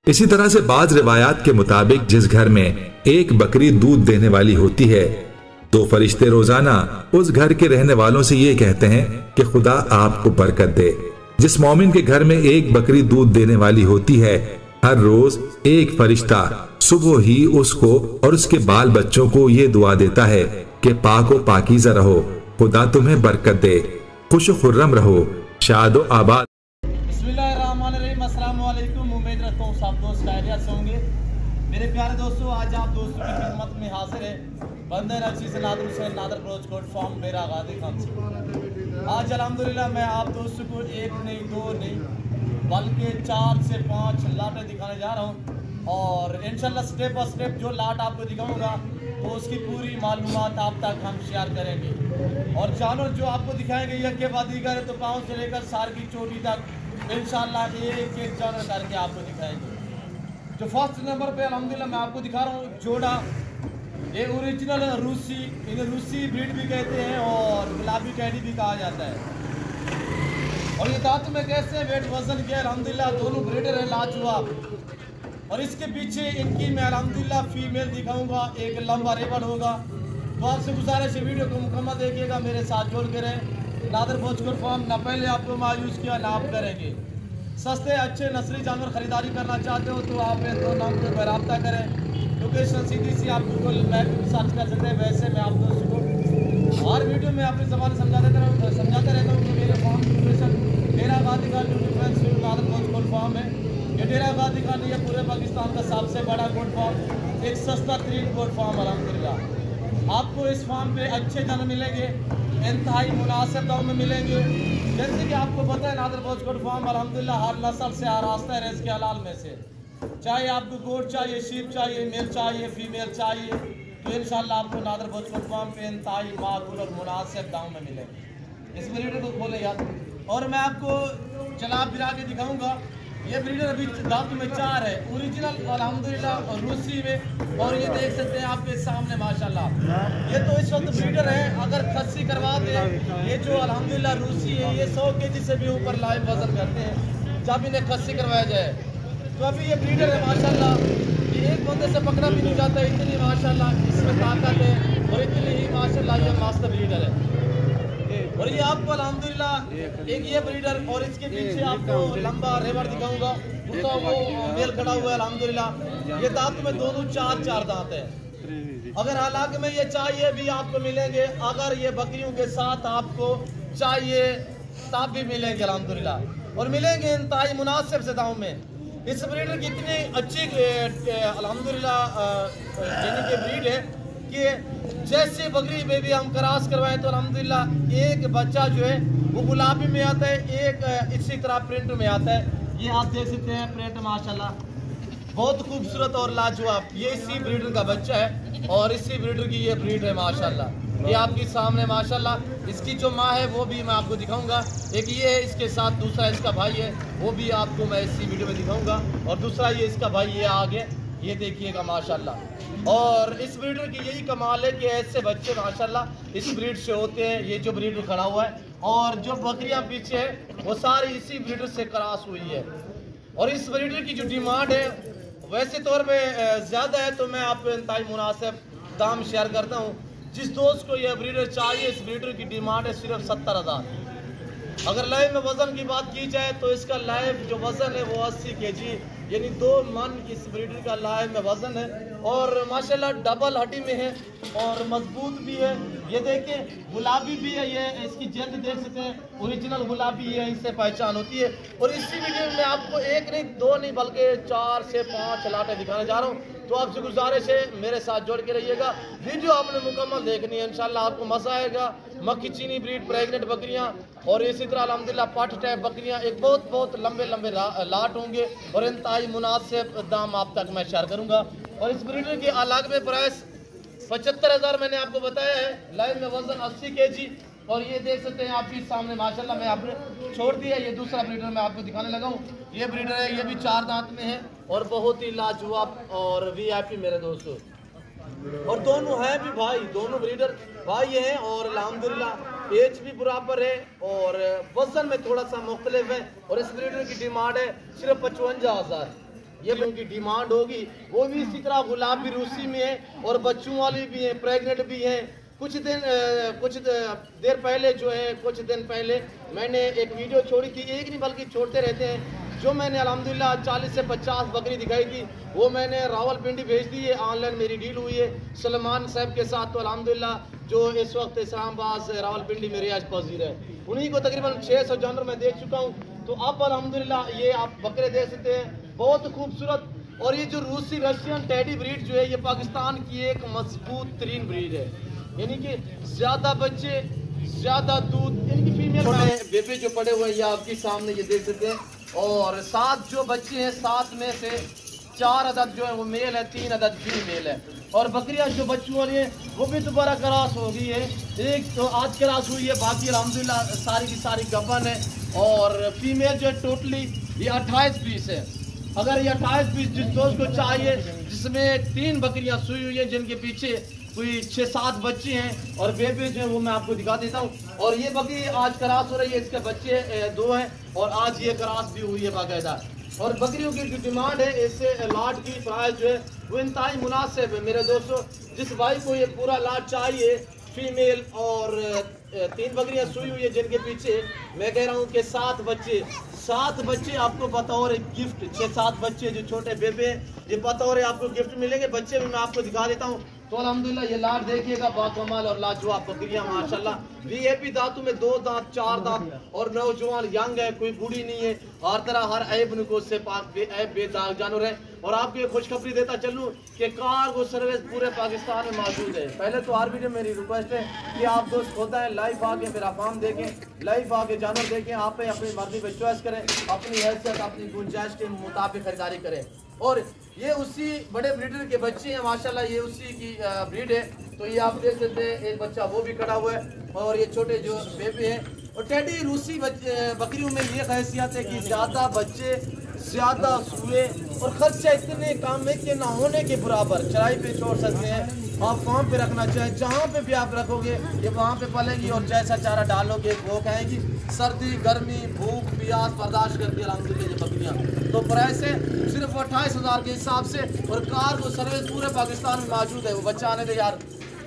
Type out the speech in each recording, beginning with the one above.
इसी तरह से बाज रिवायात के मुताबिक जिस घर में एक बकरी दूध देने वाली होती है, दो फरिश्ते रोजाना उस घर के रहने वालों से ये कहते हैं कि खुदा आपको बरकत दे। जिस मोमिन के घर में एक बकरी दूध देने वाली होती है, हर रोज एक फरिश्ता सुबह ही उसको और उसके बाल बच्चों को ये दुआ देता है कि पाको पाकीज़ा रहो, खुदा तुम्हें बरकत दे, खुश खुर्रम रहो, शादो आबाद। अस्सलाम वालेकुम। उम्मीद रखता हूँ सब दोस्त खैरियत से होंगे। मेरे प्यारे दोस्तों, आज आप दोस्तों की खिदमत में हाजिर है बंदे नजीज़ नादर हुसैन नादर ब्रोच कोट फॉर्म मेरा गादी खान से। आज अल्हम्दुलिल्लाह मैं आप दोस्तों को एक नहीं दो नहीं बल्कि 4 से 5 लाटें दिखाने जा रहा हूँ और इंशाल्लाह स्टेप बाय स्टेप जो लाट आपको दिखाऊंगा तो उसकी पूरी मालूमात आप तक हम शेयर करेंगे। और जानवर जो आपको दिखाएंगे यह के बाद दीगर है तो पाँव से लेकर सार की चोटी तक इंशाल्लाह एक एक जानवर करके आपको दिखाएंगे। जो फर्स्ट नंबर पे अल्हम्दुलिल्लाह मैं आपको दिखा रहा हूँ जोड़ा, ये ओरिजिनल रूसी, इन्हें रूसी ब्रीड भी कहते हैं और गुलाबी कैडी भी कहा जाता है। और ये दांत में कैसे वेट वजन के अल्हम्दुलिल्लाह दोनों ब्रीडर है लाजवाब। और इसके पीछे इनकी मैं अल्हम्दुलिल्लाह फीमेल दिखाऊंगा, एक लंबा रेवड़ होगा। तो आपसे गुजारिश है वीडियो को मुकम्मल देखिएगा, मेरे साथ जोड़ के रहें। नादर भोजपुर फार्म ना पहले आपको मायूस किया ना आप करेंगे। सस्ते अच्छे नस्ली जानवर खरीदारी करना चाहते हो तो आप दो नंबर पर रब्ता करें। लोकेशन सीधी सी आप गूगल मैप में सर्च कर सकते हैं। वैसे मैं आप दोस्तों को हर वीडियो में अपनी ज़बान समझाता रहता हूँ कि मेरे फार्म की लोकेशन डेरा गादी खान डिफेंस नादर भोजपुर फार्म है। ये डेरा गादी खान नहीं है, पूरे पाकिस्तान का सबसे बड़ा गोट फार्म, एक सस्ता तरीन गोट फार्म अल्हम्दुलिल्लाह। आपको इस फार्म पे अच्छे जानवर मिलेंगे, इंतहाई मुनासिब दाम में मिलेंगे। जैसे कि आपको पता है नादर भोजपुर फार्म अल्हम्दुलिल्लाह हर नस्ल से आरास्ता है रिज़्क़ हलाल में से। चाहे आपको गोट चाहिए, शीप चाहिए, मेल चाहिए, फीमेल चाहिए, तो इंशाल्लाह आपको नादर भोजपुर फार्म पे इंतहाई माकूल और मुनासिब दाम में मिलेंगे। इस ब्रीडर को खोले यार। और मैं आपको चला फिरा के दिखाऊँगा। ये ब्रीडर अभी दांत में 4 है, ओरिजिनल अल्हम्दुलिल्लाह रूसी में। और ये देख सकते हैं आपके सामने माशाल्लाह, ये तो इस वक्त ब्रीडर है। अगर खस्सी करवा दे ये जो अल्हम्दुलिल्लाह रूसी है, ये 100 kg से भी ऊपर लाइव वजन करते हैं जब इन्हें खस्सी करवाया जाए। तो अभी ये ब्रीडर है माशाल्लाह, ये एक बंदे से पकड़ा भी नहीं जाता, इतनी माशाल्लाह इसमें ताकत है और इतनी ही माशाल्लाह ये मास्टर ब्रीडर है। और ये आपको अल्हम्दुलिल्लाह एक ये ब्रीडर और इसके पीछे आपको लंबा रेवड़ दिखाऊंगा, उसका वो मेल खड़ा हुआ है अल्हम्दुलिल्लाह। ये दांत में दोनों 4 दांत है। अगर हालांकि में ये चाहिए भी आपको मिलेंगे, अगर ये बकरियों के साथ आपको चाहिए तब भी मिलेंगे अल्हम्दुलिल्लाह, और मिलेंगे इंतहाई मुनासिब से दाम में। इस ब्रीडर की इतनी अच्छी अल्हम्दुलिल्लाह यानी कि ब्रीड है कि जैसे बकरी में भी हम क्रॉस करवाएं तो अल्हम्दुलिल्लाह एक बच्चा जो है वो गुलाबी में आता है, एक इसी तरह प्रिंट में आता है। ये आप देख सकते हैं प्रिंट माशाल्लाह बहुत खूबसूरत और लाजवाब। ये इसी ब्रीडर का बच्चा है और इसी ब्रीडर की ये ब्रीड है माशाल्लाह। ये आपके सामने माशाल्लाह। इसकी जो माँ है वो भी मैं आपको दिखाऊंगा। एक ये है, इसके साथ दूसरा इसका भाई है, वो भी आपको मैं इसी वीडियो में दिखाऊंगा। और दूसरा ये इसका भाई ये आगे, ये देखिएगा माशाल्लाह। और इस ब्रीडर की यही कमाल है कि ऐसे बच्चे माशाल्लाह इस ब्रीड से होते हैं। ये जो ब्रीडर खड़ा हुआ है और जो बकरियां पीछे है वो सारी इसी ब्रीडर से क्रॉस हुई है। और इस ब्रीडर की जो डिमांड है वैसे तौर पे ज़्यादा है, तो मैं आपको इंतहाई मुनासिब दाम शेयर करता हूँ। जिस दोस्त को यह ब्रीडर चाहिए, इस ब्रीडर की डिमांड है सिर्फ 70,000। अगर लाइव में वज़न की बात की जाए तो इसका लाइव जो वज़न है वो 80 kg यानी 2 मन इस ब्रीडर का लाइव में वज़न है। और माशाल्लाह डबल हड्डी में है और मजबूत भी है। ये देखें गुलाबी भी है, ये इसकी जल्द देख सकते हैं ओरिजिनल गुलाबी है, इससे पहचान होती है। और इसी वीडियो में आपको एक नहीं दो नहीं बल्कि 4 से 5 लाटें दिखाने जा रहा हूँ। तो आपसे गुजारिश है मेरे साथ जोड़ के रहिएगा, वीडियो आपने मुकम्मल देखनी है, इंशाल्लाह आपको मज़ा आएगा। मक्खी चीनी ब्रीड प्रेग्नेंट बकरियाँ और इसी तरह अल्हम्दुलिल्लाह पट टाइप बकरियाँ, एक बहुत लंबे लाट होंगे और इंतहाई मुनासिब दाम आप तक मैं शेयर करूँगा। और इस ब्रीडर की अलग में प्राइस 75,000 मैंने आपको बताया है। लाइव में वजन 80 kg। और ये देख सकते हैं आपके सामने माशाल्लाह, मैं आपने छोड़ दिया। ये दूसरा ब्रीडर मैं आपको दिखाने लगा हूँ। ये ब्रीडर है, ये भी 4 दांत में है और बहुत ही लाजवाब और VIP मेरे दोस्तों। और दोनों हैं भी भाई, दोनों ब्रीडर भाई हैं और अल्हम्दुलिल्लाह एज भी बराबर है और वजन में थोड़ा सा मुख्तलिफ है। और इस ब्रीडर की डिमांड है सिर्फ 55,000। ये उनकी डिमांड होगी। वो भी इसी तरह गुलाबी रूसी में है और बच्चों वाली भी हैं, प्रेग्नेंट भी हैं। कुछ देर पहले जो है, कुछ दिन पहले मैंने एक वीडियो छोड़ी थी, एक नहीं बल्कि छोड़ते रहते हैं, जो मैंने अल्हम्दुलिल्लाह 40 से 50 बकरी दिखाई थी, वो मैंने रावलपिंडी भेज दी है। ऑनलाइन मेरी डील हुई है सलमान साहब के साथ। तो अल्हम्दुलिल्लाह जो इस वक्त इस्लामाबाद रावलपिंडी में रियाज पजीर है, उन्हीं को तकरीबन 600 जानवर मैं देख चुका हूँ। तो अब अल्हम्दुलिल्लाह ये आप बकरे देख सकते हैं, बहुत खूबसूरत। और ये जो रूसी रशियन टेडी ब्रीड जो है, ये पाकिस्तान की एक मजबूत तरीन ब्रीड है, यानी कि ज़्यादा बच्चे, ज़्यादा दूध। इनकी फीमेल बेबी जो पड़े हुए हैं, ये आपके सामने ये देख सकते हैं। और 7 जो बच्चे हैं, 7 में से 4 अदद जो है वो मेल है, 3 अदद फीमेल है। और बकरियां जो बच्चों वाली है वो भी दोबारा क्रॉस हो गई है। एक तो आज क्रॉस हुई है, बाकी अल्हम्दुलिल्लाह सारी की सारी गबन है। और फीमेल जो है टोटली ये 28 पीस है। अगर ये 28 पीस जिस दोस्त को चाहिए, जिसमें 3 बकरियां सुई हुई हैं, जिनके पीछे कोई 6-7 बच्चे हैं और बेबी जो है वो मैं आपको दिखा देता हूँ। और ये बकरी आज क्रॉस हो रही है, इसके बच्चे 2 हैं और आज ये क्रॉस भी हुई है बाकायदा। और बकरियों की जो डिमांड है, इससे लाट की प्राइस जो है वो इंतहाई मुनासिब है मेरे दोस्तों। जिस भाई को ये पूरा लाट चाहिए, फीमेल और 3 बकरियां सुई हुई है, जिनके पीछे मैं कह रहा हूँ कि 7 बच्चे आपको बतौर गिफ्ट, 6-7 बच्चे जो छोटे बेबे, ये बतौर आपको गिफ्ट मिलेंगे। बच्चे भी मैं आपको दिखा देता हूँ। तो अल्हम्दुलिल्लाह ये लाट देखिएगा, बाकमाल और लाजवाब बकरियां माशाल्लाह। वीआईपी दांतों में 2 दांत 4 दांत और नौजवान यंग है, कोई बूढ़ी नहीं है। हर तरह हर ऐब नुको से पाक ऐब बेदाग जानवर है। और आपको ये खुशखबरी देता चलूँ कि कार्गो सर्विस पूरे पाकिस्तान में मौजूद है। पहले तो हर वीडियो मेरी रिक्वेस्ट है कि आप दोस्त होता है लाइव आके मेरा फार्म देखें, लाइव आके जानवर देखें, आप अपनी मर्जी पर चॉइस करें, अपनी हैसियत अपनी गुंजाइश के मुताबिक खरीदारी करें। और ये उसी बड़े ब्रीडर के बच्चे हैं माशाल्लाह, ये उसी की ब्रीड है। तो ये आप देख सकते हैं, एक बच्चा वो भी खड़ा हुआ है और ये छोटे जो बेबी हैं। और टेडी रूसी बकरियों में ये खासियत है कि ज़्यादा बच्चे, ज़्यादा सूए और खर्चा इतने कम है कि ना होने के बराबर। चराई पे छोड़ सकते हैं, आप फार्म पे रखना चाहें, जहाँ पे भी आप रखोगे ये वहाँ पे पलेंगी और जैसा चारा डालोगे वो खाएंगी। सर्दी गर्मी भूख प्यास बर्दाश्त करती है अल्हम्दुलिल्लाह ये बकरियाँ। तो प्राइस है सिर्फ 28,000 के हिसाब से। और कार को सर्विस पूरे पाकिस्तान में मौजूद है। वो बच्चा आने दे यार।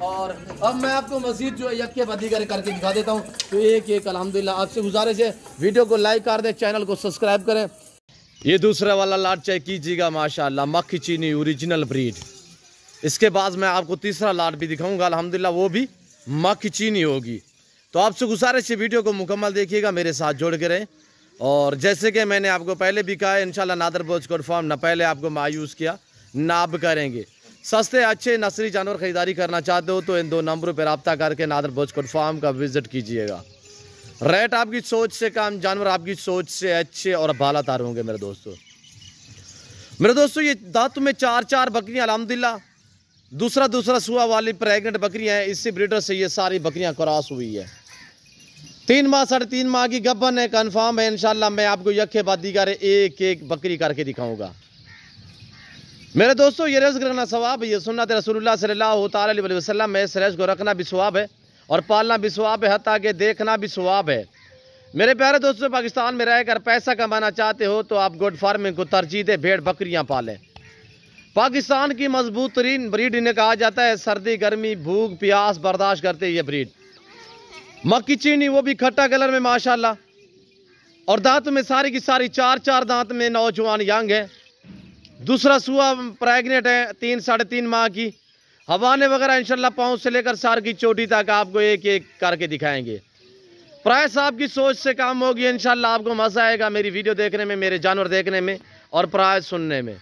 और अब मैं आपको मजीद जो है यक्के बदी करके दिखा देता हूँ। तो एक अल्हम्दुलिल्लाह आपसे गुजारिश है, वीडियो को लाइक कर दें, चैनल को सब्सक्राइब करें। ये दूसरा वाला लाट चेक कीजिएगा माशाल्लाह, मक्खी चीनी ओरिजिनल ब्रीड। इसके बाद मैं आपको तीसरा लाट भी दिखाऊंगा, अल्हम्दुलिल्लाह वो भी मक्खी चीनी होगी। तो आपसे गुजारिश है वीडियो को मुकम्मल देखिएगा, मेरे साथ जोड़ के रहें। और जैसे कि मैंने आपको पहले भी कहा है, इंशाल्लाह नादर बोचकोट फार्म न पहले आपको मायूस किया ना अब करेंगे। सस्ते अच्छे नस्ली जानवर खरीदारी करना चाहते हो तो इन 2 नंबरों पर रब्ता करके नादर बोचकोट फार्म का विजिट कीजिएगा। रेट आपकी सोच से कम, जानवर आपकी सोच से अच्छे और बालातर होंगे मेरे दोस्तों। ये दांतों में 4-4 बकरियां अल्हम्दुलिल्लाह दूसरा सुआ वाली प्रेग्नेंट बकरियां हैं। इसी ब्रीडर से ये सारी बकरियां क्रॉस हुई है। 3 माह 3.5 माह की गब्बन है, कंफर्म है। इंशाल्लाह मैं आपको यखे बादी कर एक बकरी करके दिखाऊंगा मेरे दोस्तों। ये रिज़्क़ रखना सवाब है, ये सुन्नत रसूलुल्लाह सल्लल्लाहु अलैहि वसल्लम में। इस रिज़्क़ को रखना भी सवाब है और पालना भी सवाब है, हत्ता के देखना भी सवाब है। मेरे प्यारे दोस्तों, पाकिस्तान में रहकर पैसा कमाना चाहते हो तो आप गुड फार्मिंग को तरजीह दे, भेड़ बकरियां पालें। पाकिस्तान की मजबूत तरीन ब्रीड इन्हें कहा जाता है। सर्दी गर्मी भूख प्यास बर्दाश्त करते ये ब्रीड। मक्खी चीनी वो भी खट्टा कलर में माशाल्लाह। और दांत में सारी की सारी 4-4 दांत में नौजवान यंग है। दूसरा सुआ प्रेग्नेंट है 3-3.5 माह की। हवाने वगैरह इंशाल्लाह पाँव से लेकर सार की चोटी तक आपको एक करके दिखाएंगे। प्राइस आपकी सोच से कम होगी, इंशाल्लाह आपको मजा आएगा मेरी वीडियो देखने में, मेरे जानवर देखने में और प्राइस सुनने में।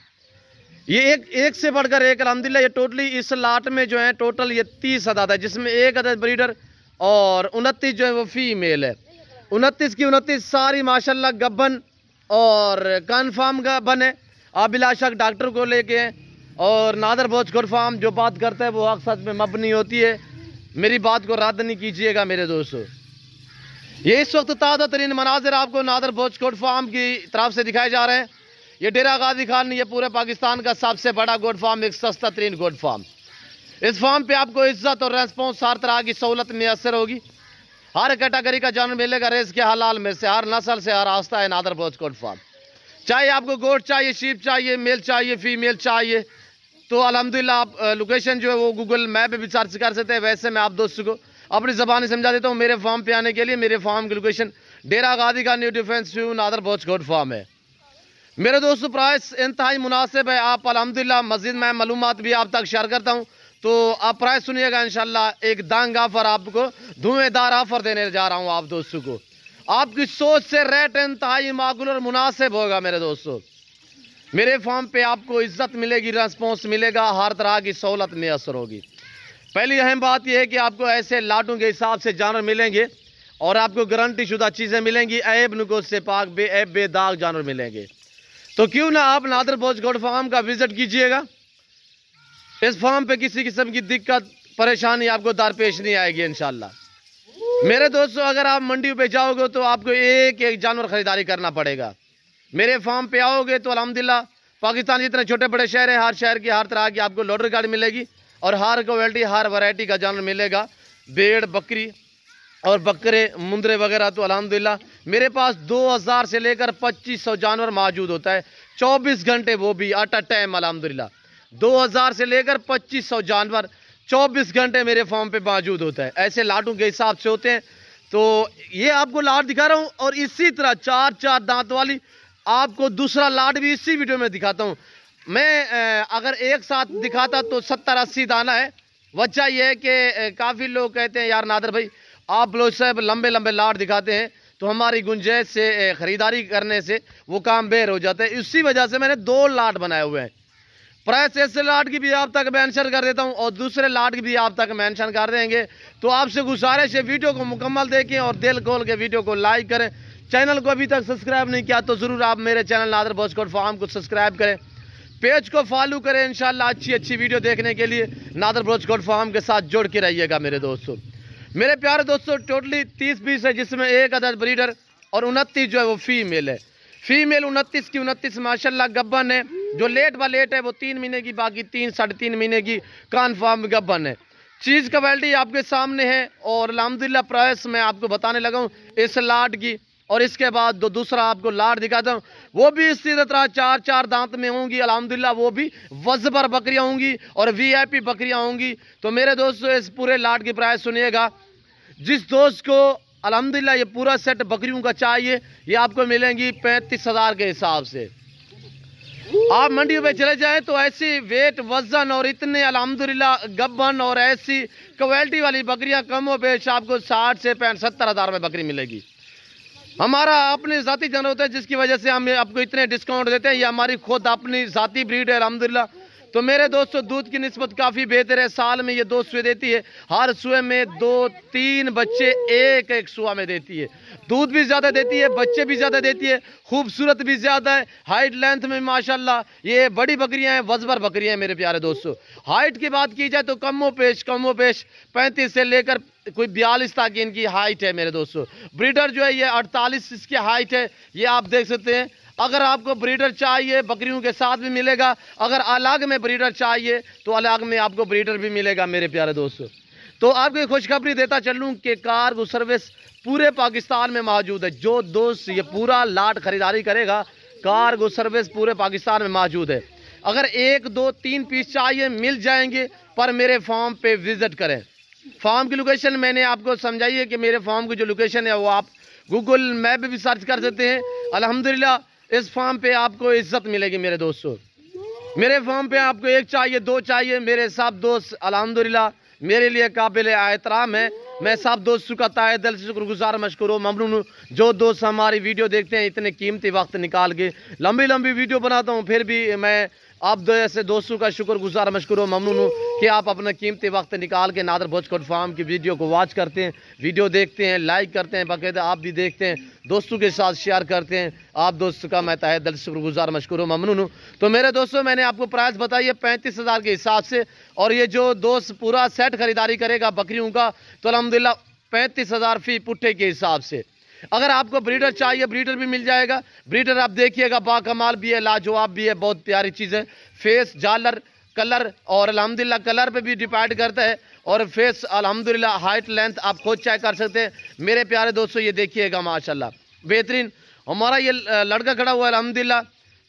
ये एक से बढ़कर एक अल्हम्दुलिल्लाह। ये टोटली इस लाट में जो है टोटल ये 30 अदद है, जिसमें 1 अदद ब्रीडर और 29 जो है वो फीमेल है। 29 की 29 सारी माशाल्लाह गब्बन और कन्फर्म गब्बन है। आप बिला शक डॉक्टर को लेके और नादर बोचकोट फार्म जो बात करता है वो हक सच में मबनी होती है। मेरी बात को रद्द नहीं कीजिएगा मेरे दोस्तों। ये इस वक्त ताज़ा तरीन मनाजिर आपको नादर बोचकोट फार्म की तरफ से दिखाए जा रहे हैं। ये डेरा गाजी खान, ये पूरे पाकिस्तान का सबसे बड़ा गोट फार्म, एक सस्ता तरीन गोट फार्म। इस फार्म पे आपको इज्जत और रेस्पॉन्स हर तरह की सहूलत मैसर होगी। हर कैटेगरी का जानवर मिलेगा, रेस के हलाल में से, हर नस्ल से, हर आस्था है नादर बोचकोट फार्म। चाहे आपको गोट चाहिए, शीप चाहिए, मेल चाहिए, फीमेल चाहिए, तो अल्हम्दुलिल्लाह आप लोकेशन जो है वो गूगल मैप पे भी सर्च कर सकते हैं। वैसे मैं आप दोस्तों को अपनी ज़बानी समझा देता हूँ। मेरे फार्म पे आने के लिए मेरे फार्म की लोकेशन डेरा गादी का न्यू डिफेंस व्यू नादर बोच गोट फार्म है। मेरे दोस्तों प्राइस इंतहाई मुनासिब है। आप अल्हम्दुलिल्लाह मस्जिद में मालूमात भी आप तक शेयर करता हूँ, तो आप प्राइस सुनिएगा इंशाल्लाह। एक दांग ऑफर आपको, धुएंधार ऑफर देने जा रहा हूँ आप दोस्तों को। आपकी सोच से रेट इंतहाई माकूल और मुनासिब होगा मेरे दोस्तों। मेरे फार्म पे आपको इज्जत मिलेगी, रिस्पॉन्स मिलेगा, हर तरह की सहूलत मैसर होगी। पहली अहम बात यह है कि आपको ऐसे लाटों के हिसाब से जानवर मिलेंगे और आपको गारंटी शुदा चीज़ें मिलेंगी। ऐब नुकोस से पाक बेऐब बेदाग जानवर मिलेंगे। तो क्यों ना आप नादर बोच गोट फार्म का विजिट कीजिएगा। इस फार्म पे किसी किस्म की दिक्कत परेशानी आपको दरपेश नहीं आएगी इंशाल्लाह। मेरे दोस्तों अगर आप मंडी पे जाओगे तो आपको एक एक जानवर खरीदारी करना पड़ेगा। मेरे फार्म पे आओगे तो अल्हम्दुलिल्लाह पाकिस्तान जितने छोटे बड़े शहर हैं, हर शहर की हर तरह की आपको लॉटरी कार्ड मिलेगी और हर क्वालिटी हर वैरायटी का जानवर मिलेगा। भेड़, बकरी और बकरे, मुंदरे वगैरह तो अल्हम्दुलिल्लाह मेरे पास 2000 से लेकर 2500 जानवर मौजूद होता है 24 घंटे, वो भी एट अ टाइम। अल्हम्दुलिल्लाह 2000 से लेकर 2500 जानवर 24 घंटे मेरे फार्म पे मौजूद होता है। ऐसे लाटों के हिसाब से होते हैं। तो ये आपको लाट दिखा रहा हूँ और इसी तरह 4-4 दांत वाली आपको दूसरा लाट भी इसी वीडियो में दिखाता हूँ। मैं अगर एक साथ दिखाता तो 70-80 दाना है। वजह यह है कि काफ़ी लोग कहते हैं यार नादर भाई आप लोग सब लंबे लंबे लाट दिखाते हैं तो हमारी गुंजाइश से ख़रीदारी करने से वो काम बेर हो जाता है। इसी वजह से मैंने 2 लाट बनाए हुए हैं। प्राइस ऐसे लाट की भी आप तक मेंशन कर देता हूं और दूसरे लाट की भी आप तक मेंशन कर देंगे। तो आपसे गुजारिश है वीडियो को मुकम्मल देखें और दिल खोल के वीडियो को लाइक करें। चैनल को अभी तक सब्सक्राइब नहीं किया तो ज़रूर आप मेरे चैनल नादर बोच गोट फार्म को सब्सक्राइब करें, पेज को फॉलो करें। इंशाल्लाह अच्छी अच्छी वीडियो देखने के लिए नादर बोच गोट फार्म के साथ जोड़ के रहिएगा मेरे दोस्तों। मेरे प्यारे दोस्तों टोटली 30 पीस है जिसमें एक अदद ब्रीडर और 29 जो है वो फीमेल है। फीमेल 29 की 29 माशाल्लाह गब्बन है। जो लेट व लेट है वो 3 महीने की, बाकी 3-3.5 महीने की कन्फर्म गब्बन है। चीज़ क्वालिटी आपके सामने है और अल्हम्दुलिल्लाह प्राइस मैं आपको बताने लगा हूँ इस लाट की। और इसके बाद दूसरा आपको लाट दिखाता हूँ, वो भी इसी तरह 4-4 दांत में होंगी अल्हम्दुलिल्लाह। वो भी वज़बर बकरियाँ होंगी और VIP बकरियाँ होंगी। तो मेरे दोस्तों इस पूरे लाट की प्राइस सुनिएगा। जिस दोस्त को अल्हम्दुलिल्लाह ये पूरा सेट बकरियों का चाहिए ये आपको मिलेंगी 35,000 के हिसाब से। आप मंडी में चले जाएं तो ऐसी वेट वजन और इतने अल्हम्दुलिल्लाह गब्बन और ऐसी क्वालिटी वाली बकरियां कमो बेश आपको 60 से 70 हज़ार में बकरी मिलेगी। हमारा अपने ज़ाती जानवर होता है जिसकी वजह से हम आपको इतने डिस्काउंट देते हैं। ये हमारी खुद अपनी ज़ाती ब्रीड है अल्हम्दुलिल्लाह। तो मेरे दोस्तों दूध की निस्बत काफ़ी बेहतर है। साल में ये 2 सुए देती है, हर सुए में 2-3 बच्चे एक सुआ में देती है। दूध भी ज़्यादा देती है, बच्चे भी ज़्यादा देती है, खूबसूरत भी ज़्यादा है। हाइट लेंथ में माशाल्लाह ये बड़ी बकरियां हैं, वज़बर बकरियां हैं मेरे प्यारे दोस्तों। हाइट की बात की जाए तो कमो पेश 35 से लेकर कोई 42 तक इनकी हाइट है मेरे दोस्तों। ब्रीडर जो है ये 48 इसकी हाइट है, ये आप देख सकते हैं। अगर आपको ब्रीडर चाहिए बकरियों के साथ भी मिलेगा, अगर अलग में ब्रीडर चाहिए तो अलग में आपको ब्रीडर भी मिलेगा मेरे प्यारे दोस्तों। तो आपको खुशखबरी देता चलूँ कि कार्गो सर्विस पूरे पाकिस्तान में मौजूद है। जो दोस्त ये पूरा लाट खरीदारी करेगा कार्गो सर्विस पूरे पाकिस्तान में मौजूद है। अगर 1, 2, 3 पीस चाहिए मिल जाएंगे, पर मेरे फार्म पे विजिट करें। फार्म की लोकेशन मैंने आपको समझाई है कि मेरे फार्म की जो लोकेशन है वो आप गूगल मैप पे भी सर्च कर सकते हैं। अल्हम्दुलिल्लाह इस फार्म पे आपको इज्जत मिलेगी मेरे दोस्तों। मेरे फार्म पे आपको 1 चाहिए 2 चाहिए, मेरे सब दोस्त अल्हम्दुलिल्लाह मेरे लिए काबिल एहतराम है। मैं सब दोस्तों का तहे दिल से शुक्रगुजार मशकूर ममनून हूँ। जो दोस्त हमारी वीडियो देखते हैं इतने कीमती वक्त निकाल के लंबी वीडियो बनाता हूँ, फिर भी मैं आप ऐसे दोस्तों का शुक्रगुजार मशकूर ममनून हूँ कि आप अपना कीमती वक्त निकाल के नादर बोच गोट फार्म की वीडियो को वॉच करते हैं, वीडियो देखते हैं, लाइक करते हैं, बाकायदा आप भी देखते हैं, दोस्तों के साथ शेयर करते हैं। आप दोस्तों का मैं तहे दिल से शुक्रगुजार मशकूर ममनून हूँ। तो मेरे दोस्तों मैंने आपको प्राइस बताई है 35,000 के हिसाब से। और ये जो दोस्त पूरा सेट खरीदारी करेगा बकरियों का तो अल्हम्दुलिल्लाह 35,000 फी पुट्ठे के हिसाब से। अगर आपको ब्रीडर चाहिए ब्रीडर भी मिल जाएगा। ब्रीडर आप देखिएगा बाकमाल भी है, लाजवाब भी है, बहुत प्यारी चीज़ है। फेस, जालर, कलर और अल्हम्दुलिल्लाह कलर पे भी डिपेंड करता है। और फेस अल्हम्दुलिल्लाह हाइट लेंथ आप खुद चेक कर सकते हैं मेरे प्यारे दोस्तों। ये देखिएगा माशाल्लाह बेहतरीन हमारा ये लड़का खड़ा हुआ है अल्हम्दुलिल्लाह,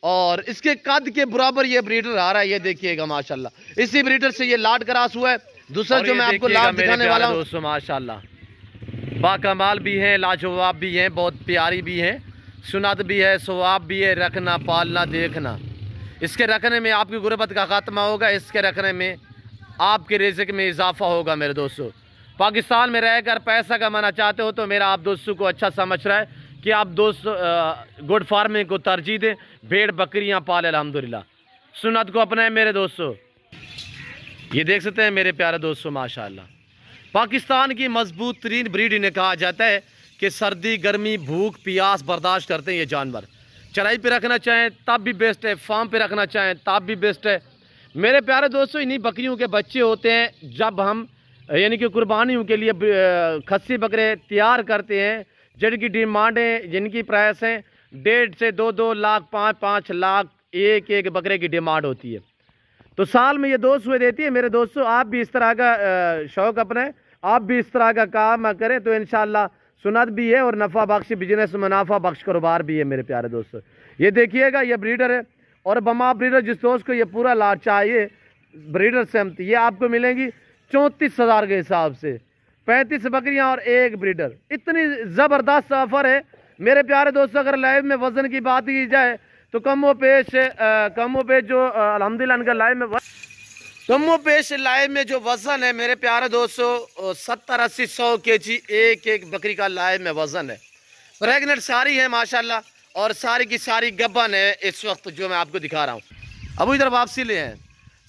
और इसके कद के बराबर ये ब्रीडर आ रहा है, ये देखिएगा माशाल्लाह। इसी ब्रीडर से ये लाट क्रॉस हुआ है। दूसरा जो मैं आपको लाट दिखाने वाला हूँ दोस्तों, माशाल्लाह बाकमाल भी हैं, लाजवाब भी हैं, बहुत प्यारी भी हैं, सुनत भी है, सवाब भी है। रखना, पालना, देखना, इसके रखने में आपकी गुर्बत का खात्मा होगा, इसके रखने में आपके रिज़्क़ में इजाफा होगा। मेरे दोस्तों, पाकिस्तान में रहकर पैसा कमाना चाहते हो तो मेरा आप दोस्तों को अच्छा समझ रहा है कि आप दोस्तों गुड फार्मिंग को तरजीह दें, भेड़ बकरियां पाले अल्हम्दुलिल्लाह, सुन्नत को अपनाएं। मेरे दोस्तों ये देख सकते हैं मेरे प्यारे दोस्तों, माशाअल्लाह पाकिस्तान की मजबूत तरीन ब्रीड इन्हें कहा जाता है कि सर्दी, गर्मी, भूख, प्यास बर्दाश्त करते हैं ये जानवर। चराई पे रखना चाहें तब भी बेस्ट है, फार्म पे रखना चाहें तब भी बेस्ट है। मेरे प्यारे दोस्तों, इन्हीं बकरियों के बच्चे होते हैं जब हम यानी कि कुर्बानियों के लिए खस्सी बकरे तैयार करते हैं, जिनकी डिमांडें, जिनकी प्राइस हैं 1.5 से 2 लाख, 5 लाख एक बकरे की डिमांड होती है। तो साल में ये 2 सुए देती है। मेरे दोस्तों, आप भी इस तरह का शौक़ अपने, आप भी इस तरह का काम करें तो इंशाल्लाह सुनत भी है और नफ़ा बख्श बिजनेस, मुनाफा बख्श कारोबार भी है। मेरे प्यारे दोस्तों, ये देखिएगा ये ब्रीडर है और बमा ब्रीडर जिस दोस्त को ये पूरा लाट चाहिए ब्रीडर सहमति, ये आपको मिलेंगी 34,000 के हिसाब से, 35 बकरियां और 1 ब्रीडर। इतनी ज़बरदस्त ऑफर है मेरे प्यारे दोस्तों। अगर लाइव में वज़न की बात की जाए तो कमो पेश जो अल्हम्दुलिल्लाह इनका लाइव में लाइव में जो वज़न है मेरे प्यारे दोस्तों 70-80-100 kg एक बकरी का लाइव में वज़न है। प्रेगनेंट सारी है माशाल्लाह और सारी की सारी गब्बन है इस वक्त जो मैं आपको दिखा रहा हूँ। अब इधर वापसी ले हैं,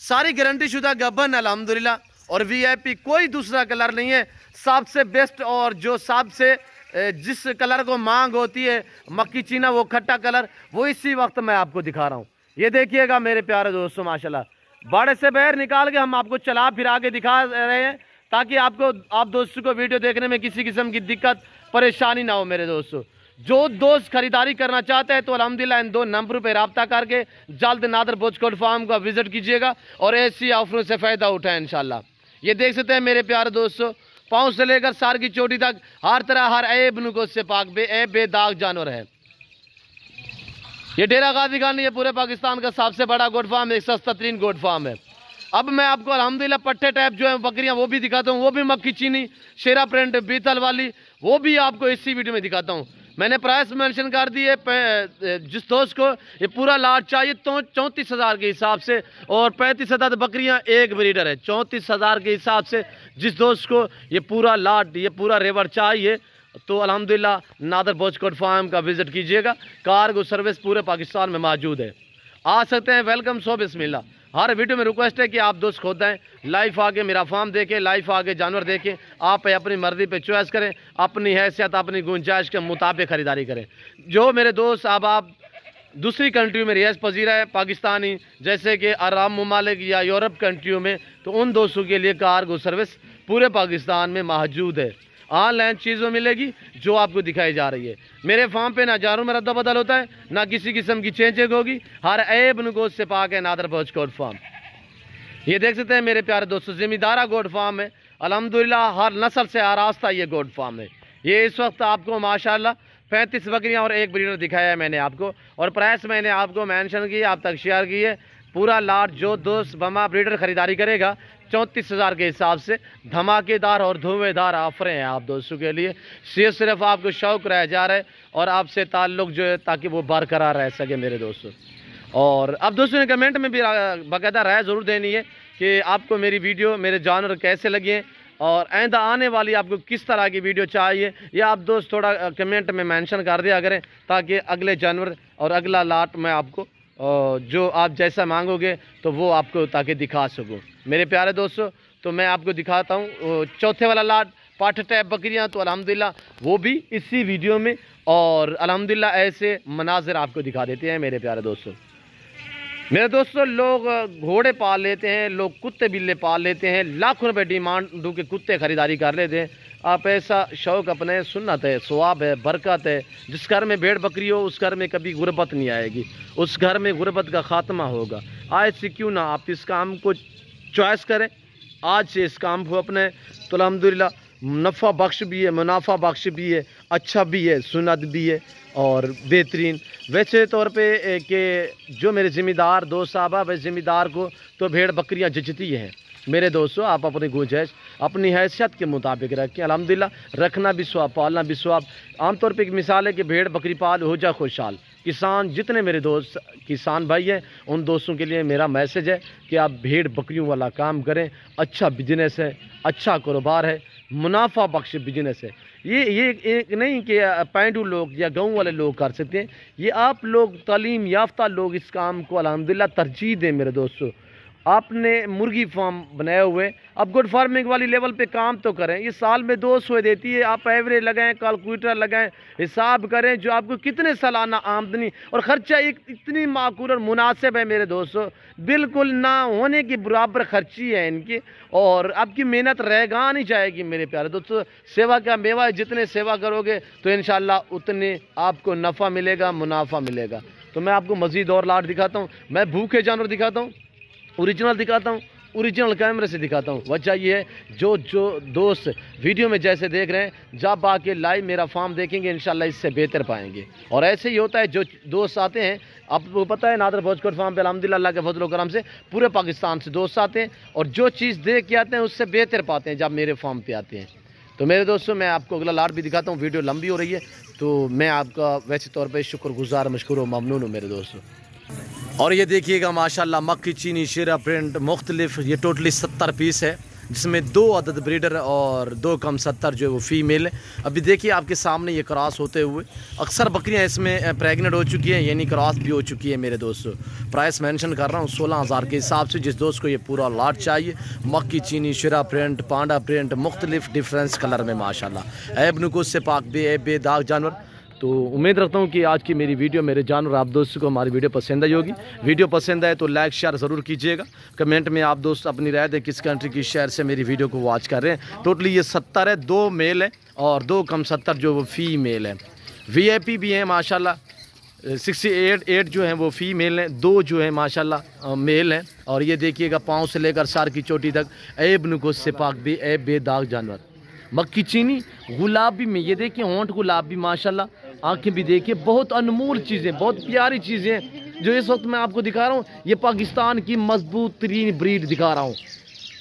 सारी गारंटी शुदा गब्बन अल्हम्दुलिल्लाह और VIP, कोई दूसरा कलर नहीं है, सबसे बेस्ट और जो सबसे जिस कलर को मांग होती है मक्की चीना, वो खट्टा कलर, वो इसी वक्त मैं आपको दिखा रहा हूँ। ये देखिएगा मेरे प्यारे दोस्तों, माशाल्लाह बाड़े से बाहर निकाल के हम आपको चला फिरा के दिखा रहे हैं ताकि आप दोस्तों को वीडियो देखने में किसी किस्म की दिक्कत परेशानी ना हो। मेरे दोस्तों, जो दोस्त खरीदारी करना चाहते हैं तो अल्हम्दुलिल्लाह इन 2 नंबरों पर रब्ता करके जल्द नादर बोचकोट फार्म का विजिट कीजिएगा और ऐसी ऑफरों से फ़ायदा उठाएं इंशाल्लाह। ये देख सकते हैं मेरे प्यारे दोस्तों, पाँव से लेकर सार की चोटी तक हर तरह हर ऐब नुकोस से पाक बेदाग जानवर है। ये डेरा गाजी खान, ये पूरे पाकिस्तान का सबसे बड़ा गोट फार्म, एक सस्ता तरीन गोट फार्म है। अब मैं आपको अल्हम्दुलिल्लाह पट्टे टाइप जो है बकरियां वो भी दिखाता हूँ, वो भी मक्की चीनी, शेरा प्रिंट, बीतल वाली, वो भी आपको इसी वीडियो में दिखाता हूँ। मैंने प्राइस मेंशन कर दी है, जिस दोस्त को ये पूरा लाट चाहिए तो 34,000 के हिसाब से और 35,000 बकरियां 1 ब्रीडर है। 34,000 के हिसाब से जिस दोस्त को ये पूरा लाट, ये पूरा रेवर चाहिए तो अल्हम्दुलिल्लाह नादर बोचकोट फार्म का विजिट कीजिएगा। कार्गो सर्विस पूरे पाकिस्तान में मौजूद है, आ सकते हैं। वेलकम, सो बिस्मिल्लाह। हर वीडियो में रिक्वेस्ट है कि आप दोस्त खुद आएँ, लाइव आके मेरा फार्म देखें, लाइव आके जानवर देखें, आप अपनी मर्जी पे चॉइस करें, अपनी हैसियत, अपनी गुंजाइश के मुताबिक ख़रीदारी करें। जो मेरे दोस्त अब आप दूसरी कंट्री में रिहाइश पजीरा है पाकिस्तानी, जैसे कि अरब ममालिक या यूरोप कंट्रियों में, तो उन दोस्तों के लिए कार्गो सर्विस पूरे पाकिस्तान में मौजूद है। ऑनलाइन चीज़ों मिलेगी जो आपको दिखाई जा रही है। मेरे फार्म पे ना हजारों में रद्दा बदल होता है, ना किसी किस्म की चेंजिंग होगी, हर ऐब नुकोस से पाक है नादर बोचकोट फार्म। ये देख सकते हैं मेरे प्यारे दोस्तों, ज़िम्मेदारा गोट फार्म है अल्हम्दुलिल्लाह, हर नस्ल से आरास्ता ये गोट फार्म है। ये इस वक्त आपको माशाल्लाह 35 बकरियाँ और 1 ब्रीडर दिखाया है मैंने आपको, और प्राइस मैंने आपको मेंशन की, आप तक शेयर की है। पूरा लाट जो दोस्त बमा ब्रीडर ख़रीदारी करेगा 34,000 के हिसाब से धमाकेदार और धुएंधार ऑफरें हैं आप दोस्तों के लिए। सिर्फ आपको शौक़ रह जा रहा है और आपसे ताल्लुक़ जो है ताकि वो बरकरार रह सके मेरे दोस्तों। और अब दोस्तों ने कमेंट में भी बाकायदा राय ज़रूर देनी है कि आपको मेरी वीडियो, मेरे जानवर कैसे लगे और आइंदा आने वाली आपको किस तरह की वीडियो चाहिए, या आप दोस्त थोड़ा कमेंट में मेंशन कर दिया करें ताकि अगले जानवर और अगला लाट मैं आपको जो आप जैसा मांगोगे तो वो आपको ताकि दिखा सकूँ मेरे प्यारे दोस्तों। तो मैं आपको दिखाता हूँ चौथे वाला लाट पाठ टाइप बकरियाँ, तो अल्हम्दुलिल्लाह वो भी इसी वीडियो में, और अल्हम्दुलिल्लाह ऐसे मनाजिर आपको दिखा देते हैं मेरे प्यारे दोस्तों। मेरे दोस्तों, लोग घोड़े पाल लेते हैं, लोग कुत्ते बिल्ले पाल लेते हैं, लाखों रुपए डिमांड के कुत्ते ख़रीदारी कर लेते हैं। आप ऐसा शौक़ अपने, सुन्नत है, सवाब है, बरकत है। जिस घर में भेड़ बकरी हो उस घर में कभी गुर्बत नहीं आएगी, उस घर में गुर्बत का ख़ात्मा होगा। आज से क्यों ना आप इस काम को चॉइस करें, आज से इस काम को अपने, तो अल्हम्दुलिल्लाह नफ़ा बख्श भी है, मुनाफा बख्श भी है, अच्छा भी है, सुन्नत भी है और बेहतरीन। वैसे तौर पे कि जो मेरे ज़िम्मेदार दोस्त साहब है, वैसे ज़िम्मेदार को तो भेड़ बकरियां जचती हैं। मेरे दोस्तों, आप अपनी गुंजाइश अपनी हैसियत के मुताबिक रखें। अल्हम्दुलिल्लाह, रखना भी स्वाब, पालना भी स्वाब। आमतौर पे एक मिसाल है कि भेड़ बकरी पाल हो जा खुशहाल। किसान, जितने मेरे दोस्त किसान भाई हैं, उन दोस्तों के लिए मेरा मैसेज है कि आप भेड़ बकरियों वाला काम करें। अच्छा बिजनेस है, अच्छा कारोबार है, मुनाफा बख्श बिजनेस है। ये एक नहीं कि पैंडू लोग या गाँव वाले लोग कर सकते हैं। ये आप लोग तालीम याफ्ता लोग इस काम को अल्हम्दुलिल्लाह तरजीह दें। मेरे दोस्तों, आपने मुर्गी फार्म बनाए हुए, अब गुड फार्मिंग वाली लेवल पे काम तो करें। ये साल में 200 देती है, आप एवरेज लगाएं, कैलकुलेटर लगाएं, हिसाब करें जो आपको कितने सालाना आमदनी और ख़र्चा एक इतनी माकूल और मुनासिब है। मेरे दोस्तों, बिल्कुल ना होने की बराबर खर्ची है इनकी और आपकी मेहनत रहेगा नहीं जाएगी। मेरे प्यारे दोस्तों, सेवा का मेवा है, जितने सेवा करोगे तो इंशाल्लाह उतने आपको नफ़ा मिलेगा, मुनाफा मिलेगा। तो मैं आपको मज़ीद और लाट दिखाता हूँ। मैं भूखे जानवर दिखाता हूँ, ओरिजिनल दिखाता हूँ, ओरिजिनल कैमरे से दिखाता हूँ। वजह ये है, जो दोस्त वीडियो में जैसे देख रहे हैं, जब आके लाइव मेरा फार्म देखेंगे इंशाल्लाह इससे बेहतर पाएंगे। और ऐसे ही होता है, जो दोस्त आते हैं, आपको पता है नादर भोजकोट फार्म पे अल्हम्दुलिल्लाह अल्लाह के फजल करम से पूरे पाकिस्तान से दोस्त आते हैं और जो चीज़ देख के आते हैं उससे बेहतर पाते हैं जब मेरे फार्म पे आते हैं। तो मेरे दोस्तों, मैं आपको अगला लाट भी दिखाता हूँ। वीडियो लंबी हो रही है तो मैं आपका वैसे तौर पर शुक्रगुजार, मशकूर और ममनून हूँ मेरे दोस्तों। और ये देखिएगा माशाल्लाह, मक्की चीनी शेरा प्रिंट मुख्तलिफ, ये टोटली 70 पीस है, जिसमें 2 अदद ब्रीडर और 2 कम 70 जो है वो फीमेल है। अभी देखिए आपके सामने ये क्रॉस होते हुए, अक्सर बकरियां इसमें प्रेग्नेंट हो चुकी हैं, यानी क्रॉस भी हो चुकी है। मेरे दोस्तों, प्राइस मेंशन कर रहा हूँ 16,000 के हिसाब से। जिस दोस्त को ये पूरा लाट चाहिए, मक्की चीनी शेरा प्रिंट, पांडा प्रिंट, मुख्तलिफ डिफरेंस कलर में माशाल्लाह, ऐब नुकुस से पाक बेदाग जानवर। तो उम्मीद रखता हूँ कि आज की मेरी वीडियो, मेरे जानवर, आप दोस्तों को हमारी वीडियो पसंद आई होगी। वीडियो पसंद आए तो लाइक शेयर ज़रूर कीजिएगा। कमेंट में आप दोस्त अपनी राय दें किस कंट्री की शहर से मेरी वीडियो को वॉच कर रहे हैं। टोटली ये 70 है, 2 मेल है और 2 कम 70 जो वो फीमेल है। VIP भी हैं माशाल्लाह, 68 जो हैं वो फीमेल हैं, 2 जो है माशाल्लाह मेल हैं। और ये देखिएगा पाँव से लेकर सार की चोटी तक ऐब नुकुस से पाक बेदाग जानवर। मक्की चीनी गुलाबी में ये देखिए, होंठ गुलाबी माशाल्लाह, आंखें भी देखिए, बहुत अनमोल चीज़ें, बहुत प्यारी चीज़ें जो इस वक्त मैं आपको दिखा रहा हूँ। ये पाकिस्तान की मजबूत तरीन ब्रीड दिखा रहा हूँ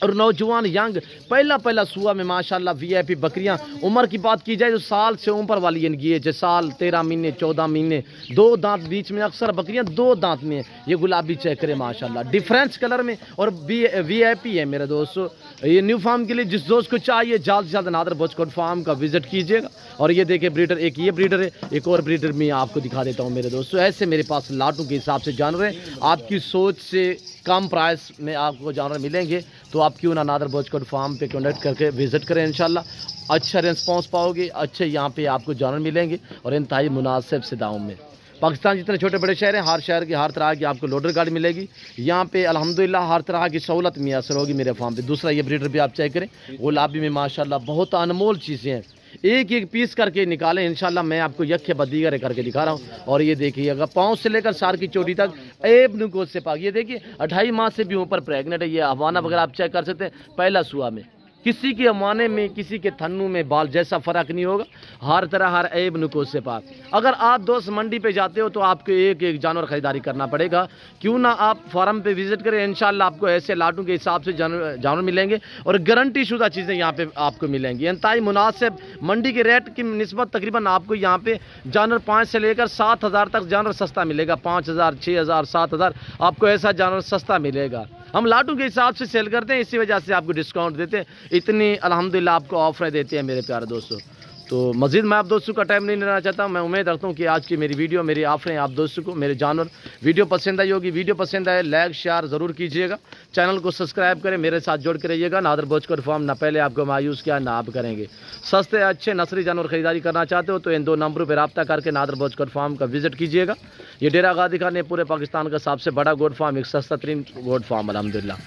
और नौजवान यंग पहला सुआ में माशाल्लाह VIP बकरियां। उम्र की बात की जाए तो साल से ऊपर वाली इनकी है, जैसे साल 13 महीने 14 महीने, 2 दांत बीच में, अक्सर बकरियां 2 दांत में। ये गुलाबी चेक करें माशाल्लाह, डिफरेंस कलर में और VIP है मेरे दोस्तों। ये न्यू फार्म के लिए जिस दोस्त को चाहिए जल्द से जल्द नादर भोजकोट फार्म का विजिट कीजिएगा। और ये देखिए ब्रीडर, एक ये ब्रीडर है, एक और ब्रीडर मैं आपको दिखा देता हूँ मेरे दोस्तों। ऐसे मेरे पास लाटों के हिसाब से जानवर हैं, आपकी सोच से कम प्राइस में आपको जानवर मिलेंगे। तो आप क्यों ना नादर भोजकोट फार्म पे कॉन्टेक्ट करके विजिट करें, इंशाल्लाह अच्छा रिस्पांस पाओगे, अच्छे यहाँ पे आपको जानवर मिलेंगे और इंतहाई मुनासिब से दामों में। पाकिस्तान जितने छोटे बड़े शहर हैं, हर शहर की हर तरह की आपको लोडर गाड़ी मिलेगी। यहाँ पे अल्हम्दुलिल्लाह हर तरह की सहूलत मैसर होगी मेरे फार्म पे। दूसरा ये ब्रीडर भी आप चेक करें, गुलाबी में माशाल्लाह बहुत अनमोल चीज़ें हैं, एक पीस करके निकालें इंशाल्लाह। मैं आपको यखे बदीगर करके दिखा रहा हूँ। और ये देखिएगा पाँव से लेकर सार की चोटी तक ऐब नुकुस से पाक। ये देखिए 28 माह से भी ऊपर प्रेग्नेंट है। ये हवाना वगैरह आप चेक कर सकते हैं, पहला सुआ में। किसी के अमाने में, किसी के थन्नू में बाल जैसा फ़र्क नहीं होगा, हर तरह हर ऐब नुकुस से पाक। अगर आप दोस्त मंडी पे जाते हो तो आपको एक जानवर ख़रीदारी करना पड़ेगा, क्यों ना आप फार्म पे विज़िट करें, इंशाल्लाह आपको ऐसे लाटों के हिसाब से जानवर मिलेंगे और गारंटी शुदा चीज़ें यहाँ पे आपको मिलेंगी। इंतहाई मुनासिब मंडी के रेट की निस्बत तकरीबन आपको यहाँ पे जानवर 5 से लेकर 7,000 तक जानवर सस्ता मिलेगा। 5,000, 6,000, 7,000 आपको ऐसा जानवर सस्ता मिलेगा। हम लाटों के हिसाब से सेल करते हैं, इसी वजह से आपको डिस्काउंट देते हैं, इतनी अल्हम्दुलिल्लाह आपको ऑफर देते हैं मेरे प्यारे दोस्तों। तो मज़ीद मैं आप दोस्तों का टाइम नहीं लेना चाहता। मैं उम्मीद रखता हूँ कि आज की मेरी वीडियो, मेरी ऑफरें आप दोस्तों को, मेरे जानवर वीडियो पसंद आई होगी। वीडियो पसंद आए लाइक शेयर ज़रूर कीजिएगा, चैनल को सब्सक्राइब करें, मेरे साथ जोड़ के रहिएगा। नादर भोजकोट फार्म, ना पहले आपको मायूस किया ना आप करेंगे। सस्ते अच्छे नस्ली जानवर खरीदारी करना चाहते हो तो इन 2 नंबरों पर रब्ता करके नादर भोजकोट फार्म का विजिट कीजिएगा। ये डेरा गादी खान पूरे पाकिस्तान का सबसे बड़ा गोट फार्म, एक सस्ता तरीन गोट फार्म अल्हम्दुलिल्लाह।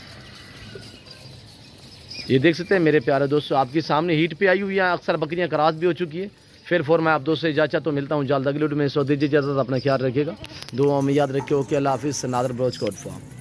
ये देख सकते हैं मेरे प्यारे दोस्तों, आपके सामने हीट पे आई हुई है, अक्सर बकरियां क्रॉस भी हो चुकी है। फिर मैं आप दोस्तों से इजाज़त तो मिलता हूँ जल्द अगली वीडियो में। सो दीजिए इजाज़त, अपना ख्याल रखिएगा, दुआ में याद रखिए। ओके, अल्लाह हाफिज़। नादर भोजकोट फार्म।